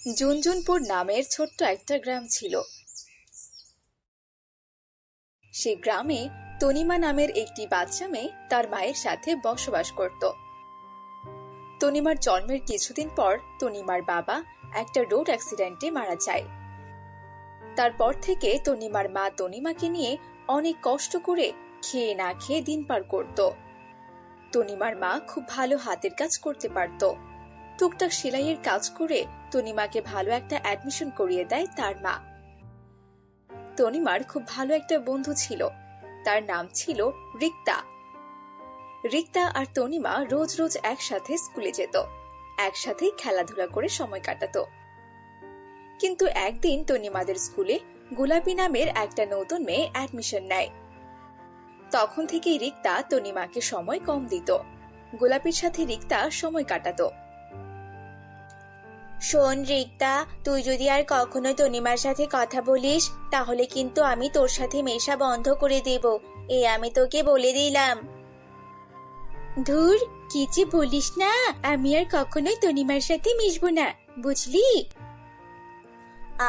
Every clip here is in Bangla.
জুনজুনপুর নামের ছোট্ট একটা গ্রাম ছিল। সে গ্রামে তনিমা নামের একটি বাচ্চা মেয়ে তার মায়ের সাথে বসবাস করত। তনিমার জন্মের কিছুদিন পর তনিমার বাবা একটা রোড অ্যাক্সিডেন্টে মারা যায়। তারপর থেকে তনিমার মা তনিমাকে নিয়ে অনেক কষ্ট করে খেয়ে না খেয়ে দিন পার করত। তনিমার মা খুব ভালো হাতের কাজ করতে পারত। টুকটাক সেলাইয়ের কাজ করে তনিমাকে ভালো একটা অ্যাডমিশন করিয়ে দেয় তার মা। তনিমার খুব ভালো একটা বন্ধু ছিল, তার নাম ছিল রিক্তা। রিক্তা আর তনিমা রোজ রোজ একসাথে স্কুলে যেত, একসাথেই খেলাধুলা করে সময় কাটাতো। কিন্তু একদিন তনিমাদের স্কুলে গোলাপি নামের একটা নতুন মেয়ে অ্যাডমিশন নেয়। তখন থেকেই রিক্তা তনিমাকে সময় কম দিত। গোলাপির সাথে রিক্তা সময় কাটাতো। শোন রিক্তা, তুই যদি আর কখনো তনিমার সাথে কথা বলিস তাহলে কিন্তু আমি তোর সাথে মেশা বন্ধ করে দেব, আমি তোকে বলে দিলাম। ধুর, কি যে বলিস না, আমি আর কখনোই তনিমার সাথে মিশবো না, বুঝলি?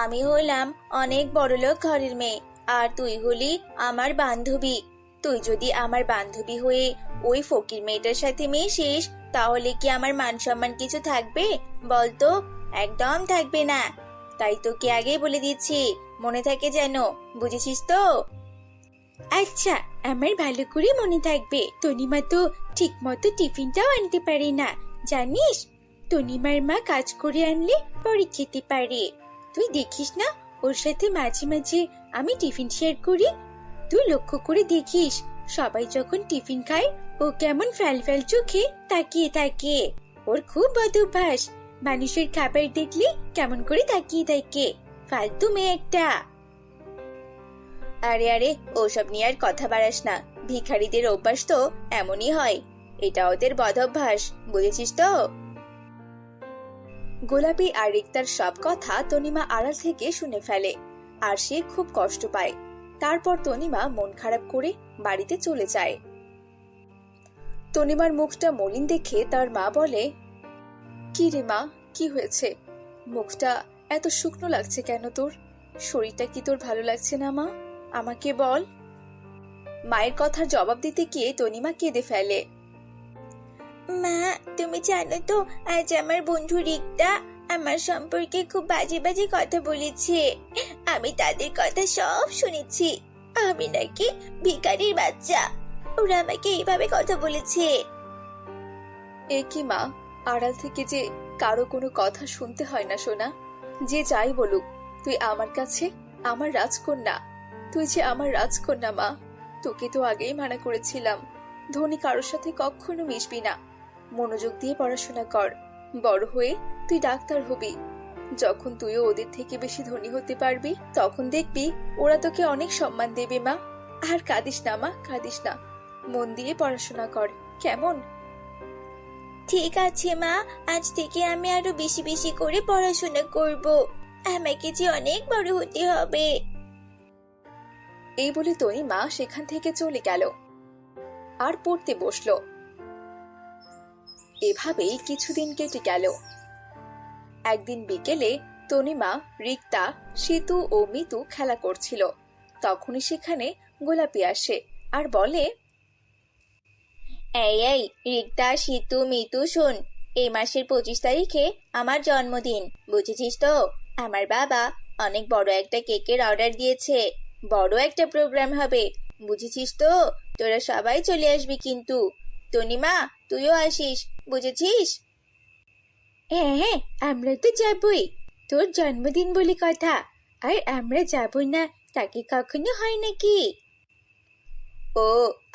আমি হলাম অনেক বড়লোক ঘরের মেয়ে, আর তুই হলি আমার বান্ধবী। তুই যদি আমার বান্ধবী হয়ে ওই ফকির মেয়েটার সাথে মিশিস তাহলে কি আমার মান সম্মান কিছু থাকবে বলতো? একদম থাকবে না। তাই তোকে আগেই বলে দিচ্ছি, মনে থাকে যেন, বুঝেছিস তো? আচ্ছা, আমার ভালো করে মনে থাকবে। তনিমা তো ঠিক মতো টিফিনটাও আনতে পারে না, জানিস? তনিমার মা কাজ করে আনলে পরে খেতে পারে। তুই দেখিস না, ওর সাথে মাঝে মাঝে আমি টিফিন শেয়ার করি। তুই লক্ষ্য করে দেখিস, সবাই যখন টিফিন খায় ও কেমন ফ্যাল ফ্যাল চোখে তাকিয়ে থাকে। ওর খুব বদ অভ্যাস, মানুষের খাবার দেখলে কেমন করে তাকিয়ে থাকে। ফালতু মেয়ে একটা। আরে আরে, ওসব নিয়ে আর কথা বাড়াস না। ভিখারিদের অভ্যাস তো এমনই হয়, এটা ওদের বদ অভ্যাস, বুঝেছিস তো? গোলাপি আর রিক্তার সব কথা তনিমা আড়াল থেকে শুনে ফেলে, আর সে খুব কষ্ট পায়। তারপর তনিমা মন খারাপ করে বাড়িতে চলে যায়। তনিমার মুখটা মলিন দেখে তার মা বলে, কি রে মা, কি হয়েছে? মুখটা এত শুকনো লাগছে কেন তোর? শরীরটা কি তোর ভালো লাগছে না মা? আমাকে বল। মায়ের কথার জবাব দিতে গিয়ে তনিমা কেঁদে ফেলে। মা, তুমি জানো তো আজ আমার বন্ধু রিক্তা আমার সম্পর্কে খুব বাজে বাজে কথা বলেছে। আমি তাদের কথা সব শুনেছি। আমি নাকি ভিখারির বাচ্চা, ওরা আমাকে এইভাবে কথা বলেছে। এ কি মা, আড়াল থেকে যে কারো কোনো কথা শুনতে হয় না সোনা। যে যাই বলুক, তুই আমার কাছে আমার রাজকন্যা। তুই যে আমার রাজকন্যা মা। তোকে তো আগেই মানা করেছিলাম, ধনী কারোর সাথে কখনো মিশবি না। মনোযোগ দিয়ে পড়াশোনা কর, বড় হয়ে তুই ডাক্তার হবি। যখন তুইও ওদের থেকে বেশি ধনী হতে পারবি তখন দেখবি ওরা তোকে অনেক সম্মান দেবে মা। আর কাঁদিস না মা, কাঁদিস না। মন দিয়ে পড়াশোনা কর, কেমন? ঠিক আছে মা, আজ থেকে আমি আরো বেশি বেশি করে পড়াশোনা করব। আমাকে যে অনেক বড় হতে হবে। এই বলে তনিমা সেখান থেকে চলে গেল আর পড়তে বসলো। এভাবেই কিছুদিন কেটে গেল। একদিন বিকেলে তনিমা, রিক্তা, সীতু ও মিতু খেলা করছিল। তখনই সেখানে গোলাপি আসে আর বলে, এই এই রিক্তা, সীতু, মিতু, শোন, এই মাসের 25 তারিখে আমার জন্মদিন, বুঝেছিস তো? আমার বাবা অনেক বড় একটা কেকের অর্ডার দিয়েছে। বড় একটা প্রোগ্রাম হবে, বুঝেছিস তো? তোরা সবাই চলে আসবি কিন্তু। তনিমা, তুইও আসিস, বুঝেছিস? হ্যাঁ হ্যাঁ, আমরা তো যাবই। তোর জন্মদিন বলে কথা, আর আমরা যাব না তাকে কখনো হয় নাকি? ও,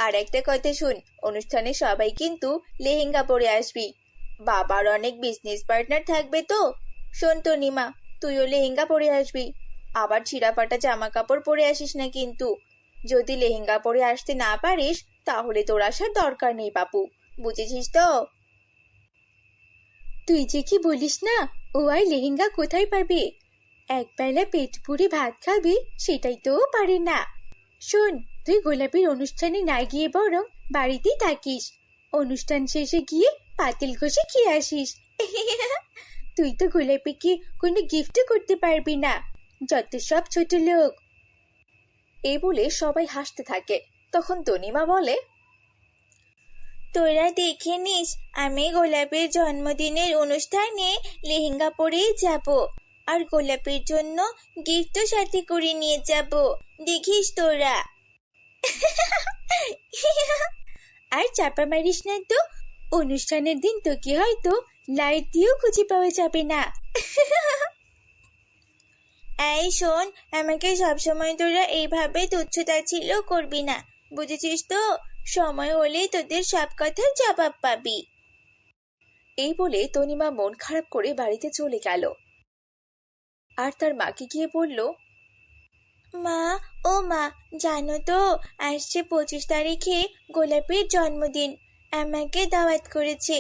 আর একটা কথা শুন, অনুষ্ঠানে সবাই কিন্তু লেহেঙ্গা পরে আসবি। বাবার অনেক বিজনেস পার্টনার থাকবে তো। শোন তনিমা, তুইও লেহেঙ্গা পরে আসবি। আবার ছিঁড়া ফাটা জামা কাপড় পরে আসিস না কিন্তু। যদি লেহেঙ্গা পরে আসতে না পারিস তাহলে তোর আসার দরকার নেই বাপু, বুঝেছিস তো? তুই যে কি বলিস না, ও আর লেহেঙ্গা কোথায় পাবে? একবেলা পেট পুরে ভাত খাবে সেটাই তো পারে না। শোন, তুই গোলাপের অনুষ্ঠানে না গিয়ে বরং বাড়িতেই থাকিস। অনুষ্ঠান শেষে গিয়ে পাতিল ঘষে খেয়ে আসিস। তুই তো গোলাপিকে কোনো গিফট করতে পারবি না, যত সব ছোট লোক। এই বলে সবাই হাসতে থাকে। তখন তনিমা বলে, তোরা দেখে নিস, আমি গোলাপের জন্মদিনের অনুষ্ঠানে লেহেঙ্গা পরেই যাব, আর গোলাপের জন্য গিফটও সাথে করে নিয়ে যাব, দেখিস তোরা। আর চাপা মারিস না তো, অনুষ্ঠানের দিন তোকে হয়তো লাইট দিয়েও খুঁজে পাওয়া যাবে না। এই শোন, আমাকে সবসময় তোরা এইভাবে তুচ্ছ-তাচ্ছিল্য করবি না, বুঝেছিস তো? সময় হলেই তোদের সব কথার জবাব পাবি। এই বলে তনিমা মন খারাপ করে বাড়িতে চলে গেল। আর তার মাকে গিয়ে বলল, মা, ও মা, জানো তো আসছে 25 তারিখে গোলাপের জন্মদিন। আমাকে দাওয়াত করেছে,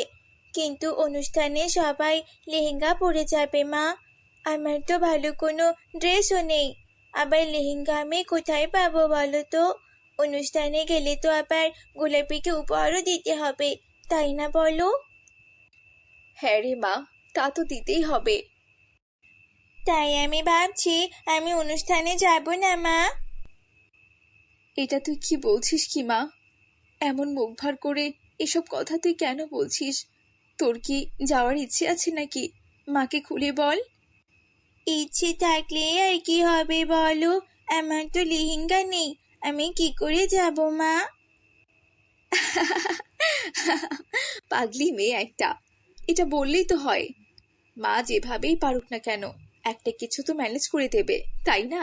কিন্তু অনুষ্ঠানে সবাই লেহেঙ্গা পরে যাবে মা। আমার তো ভালো কোনো ড্রেসও নেই, আবার লেহেঙ্গা আমি কোথায় পাবো বলো তো? অনুষ্ঠানে গেলে তো আবার গোলাপিকে উপহারও দিতে হবে, তাই না বলো? হ্যাঁ রে মা, তা তো দিতেই হবে। তাই আমি ভাবছি আমি অনুষ্ঠানে যাব না মা। এটা তুই কি বলছিস কি মা? এমন মুখ ভার করে এসব কথা তুই কেন বলছিস? তোর কি যাওয়ার ইচ্ছে আছে নাকি? মাকে খুলে বল। ইচ্ছে থাকলে আর কি হবে বলো, আমার তো লেহেঙ্গা নেই, আমি কি করে যাব মা? পাগলি মেয়ে একটা, এটা বললেই তো হয়। মা যেভাবেই পারুক না কেন, একটা কিছু তো ম্যানেজ করে দেবে, তাই না?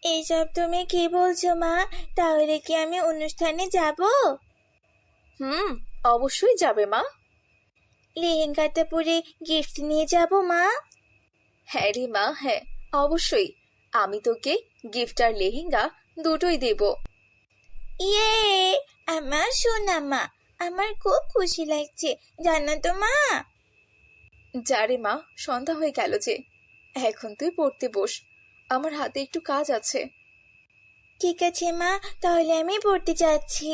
এইসব তুমি কি বলছো মা? তাহলে কি আমি অনুষ্ঠানে যাব? হুম, অবশ্যই যাবে মা। লেহেঙ্গাটা পরে গিফট নিয়ে যাব মা? হ্যাঁ রে মা, হ্যাঁ, অবশ্যই। আমি তোকে গিফট আর লেহেঙ্গা দুটোই দেব। ইয়ে, আমার সোনা মা, আমার খুব খুশি লাগছে জানো তো মা। যা রে মা, সন্ধ্যা হয়ে গেল যে, এখন তুই পড়তে বস, আমার হাতে একটু কাজ আছে। ঠিক আছে মা, তাহলে আমি পড়তে যাচ্ছি।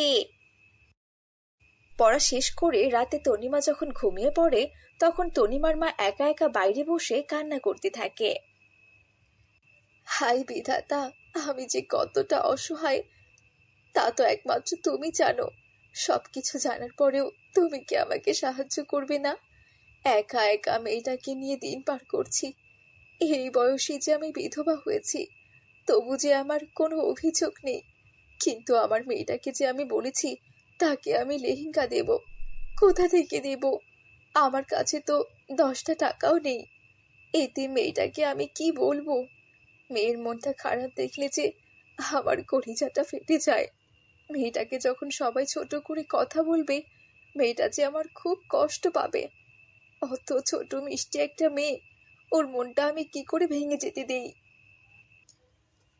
পড়া শেষ করে রাতে তনিমা যখন ঘুমিয়ে পড়ে, তখন তনিমার মা একা একা বাইরে বসে কান্না করতে থাকে। হায় বিধাতা, আমি যে কতটা অসহায় তা তো একমাত্র তুমি জানো। সবকিছু জানার পরেও তুমি কি আমাকে সাহায্য করবে না? একা একা মেয়েটাকে নিয়ে দিন পার করছি। এই বয়সে যে আমি বিধবা হয়েছি, তবু যে আমার কোনো অভিযোগ নেই। কিন্তু আমার মেয়েটাকে যে আমি বলেছি তাকে আমি লেহেঙ্গা দেব, কোথা থেকে দেব? আমার কাছে তো 10টা টাকাও নেই। এতে মেয়েটাকে আমি কি বলবো? মেয়ের মনটা খারাপ দেখলে যে আমার কলিজাটা ফেটে যায়। মেয়েটাকে যখন সবাই ছোট করে কথা বলবে, মেয়েটা যে আমার খুব কষ্ট পাবে। অত ছোট মিষ্টি একটা মেয়ে, ওর মনটা আমি কি করে ভেঙে যেতে দেই?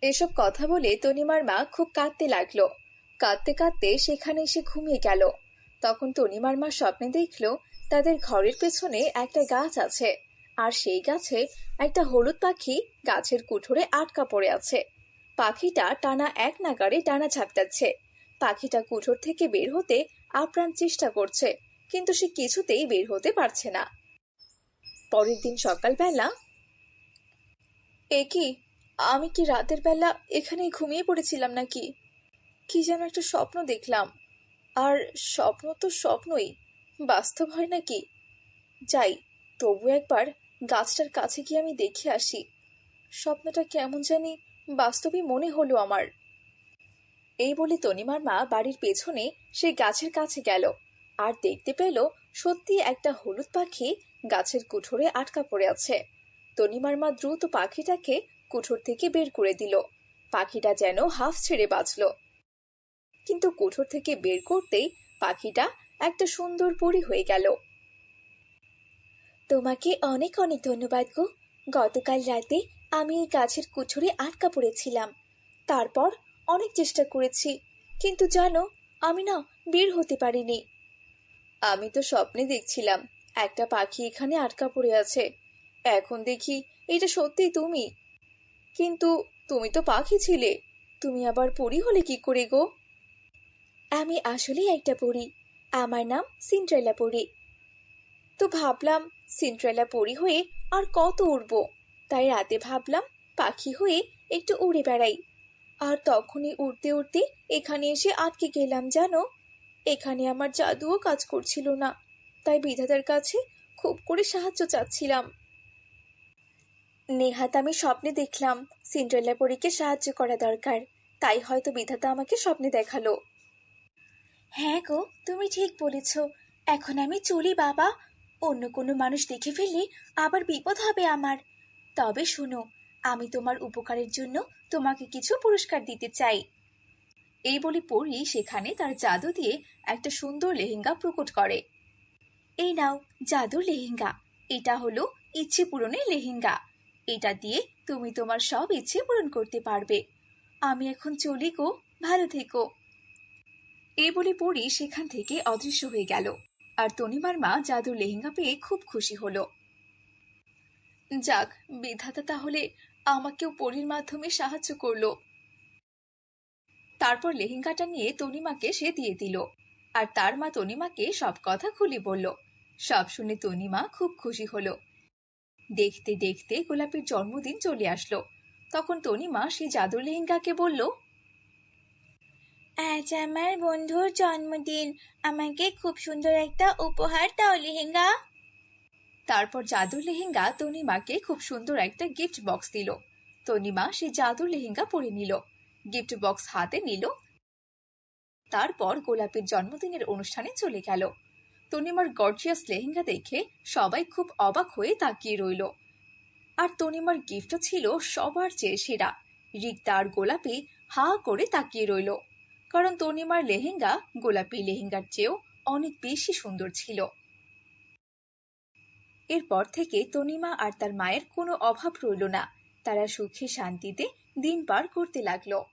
এসব কথা বলে তনিমার মা খুব কাঁদতে লাগলো। কাঁদতে কাঁদতে সেখানে এসে ঘুমিয়ে গেল। তখন তনিমার মা স্বপ্নে দেখলো তাদের ঘরের পেছনে একটা গাছ আছে, আর সেই গাছে একটা হলুদ পাখি গাছের কুঠোরে আটকা পড়ে আছে। পাখিটা টানা এক নাগাড়ে ডানা ঝাপটাচ্ছে। পাখিটা কুঠোর থেকে বের হতে আপ্রাণ চেষ্টা করছে, কিন্তু সে কিছুতেই বের হতে পারছে না। পরের দিন সকালবেলা, এ কি, আমি কি রাতের বেলা এখানে ঘুমিয়ে পড়েছিলাম নাকি? কি যেন একটা স্বপ্ন দেখলাম। আর স্বপ্ন তো স্বপ্নই, বাস্তব হয় নাকি? যাই, তবু একবার গাছটার কাছে গিয়ে আমি দেখে আসি। স্বপ্নটা কেমন জানি বাস্তবই মনে হলো আমার। এই বলে তনিমার মা বাড়ির পেছনে সেই গাছের কাছে গেল, আর দেখতে পেল সত্যি একটা হলুদ পাখি গাছের কুঠোরে আটকা পড়ে আছে। তনিমার মা দ্রুত পাখিটাকে কুঠোর থেকে বের করে দিল। পাখিটা যেন হাফ ছেড়ে বাঁচল, কিন্তু কুঠোর থেকে বের করতেই পাখিটা একটা সুন্দর পরী হয়ে গেল। তোমাকে অনেক অনেক ধন্যবাদ গো। গতকাল রাতে আমি এই গাছের কুঠোরে আটকা পড়েছিলাম, তারপর অনেক চেষ্টা করেছি, কিন্তু জানো, আমি না বের হতে পারিনি। আমি তো স্বপ্নে দেখছিলাম একটা পাখি এখানে আটকা পড়ে আছে, এখন দেখি এটা সত্যিই তুমি। কিন্তু তুমি তো পাখি ছিলে, তুমি আবার পরী হলে কি করে গো? আমি আসলেই একটা পরী, আমার নাম সিন্ড্রেলা পরী। তো ভাবলাম সিন্ড্রেলা পরি হয়ে আর কত উড়বো, তাই রাতে ভাবলাম পাখি হয়ে একটু উড়ে বেড়াই। আর তখনই উড়তে উড়তে এখানে এসে আটকে গেলাম জানো। এখানে আমার জাদুও কাজ করছিল না, তাই বিধাতার কাছে খুব করে সাহায্য চাচ্ছিলাম। নেহাত আমি স্বপ্নে দেখলাম সিন্ড্রেলা পরীকে সাহায্য করা দরকার, তাই হয়তো বিধাতা আমাকে স্বপ্নে দেখালো। হ্যাঁ গো, তুমি ঠিক বলেছ। এখন আমি চলি বাবা, অন্য কোনো মানুষ দেখে ফেললে আবার বিপদ হবে আমার। তবে শোনো, আমি তোমার উপকারের জন্য তোমাকে কিছু পুরস্কার দিতে চাই। এই বলে পরী সেখানে তার জাদু দিয়ে একটা সুন্দর লেহেঙ্গা প্রকট করে। এই নাও জাদুর লেহেঙ্গা, এটা হলো ইচ্ছে পূরণের লেহেঙ্গা। এটা দিয়ে তুমি তোমার সব ইচ্ছে পূরণ করতে পারবে। আমি এখন চলি গো, ভালো থেকো। এই বলে পরী সেখান থেকে অদৃশ্য হয়ে গেল। আর তনিমার মা জাদুর লেহেঙ্গা পেয়ে খুব খুশি হলো। যাক, বিধাতা তাহলে আমাকেও পরীর মাধ্যমে সাহায্য করলো। তারপর লেহেঙ্গাটা নিয়ে তনিমাকে সে দিয়ে দিল। আর তার মা তনিমাকে সব কথা খুলে বলল। সব শুনে তনিমা খুব খুশি হলো। দেখতে দেখতে গোলাপের জন্মদিন চলে আসলো। তখন তনিমা সেই জাদুর লেহেঙ্গাকে বলল, আজ আমার বন্ধুর জন্মদিন, আমাকে খুব সুন্দর একটা উপহার দাও লেহেঙ্গা। তারপর জাদুর লেহেঙ্গা তনিমাকে খুব সুন্দর একটা গিফট বক্স দিল। তনিমা সেই জাদুর লেহেঙ্গা পরে নিল, গিফট বক্স হাতে নিল। তারপর গোলাপের জন্মদিনের অনুষ্ঠানে চলে গেল। তনিমার গর্জিয়াস লেহেঙ্গা দেখে সবাই খুব অবাক হয়ে তাকিয়ে রইল। আর তনিমার গিফটও ছিল সবার চেয়ে সেরা। রিক্তা আর গোলাপি হা করে তাকিয়ে রইল, কারণ তনিমার লেহেঙ্গা গোলাপি লেহেঙ্গার চেয়েও অনেক বেশি সুন্দর ছিল। এরপর থেকে তনিমা আর তার মায়ের কোনো অভাব রইল না। তারা সুখে শান্তিতে দিন পার করতে লাগলো।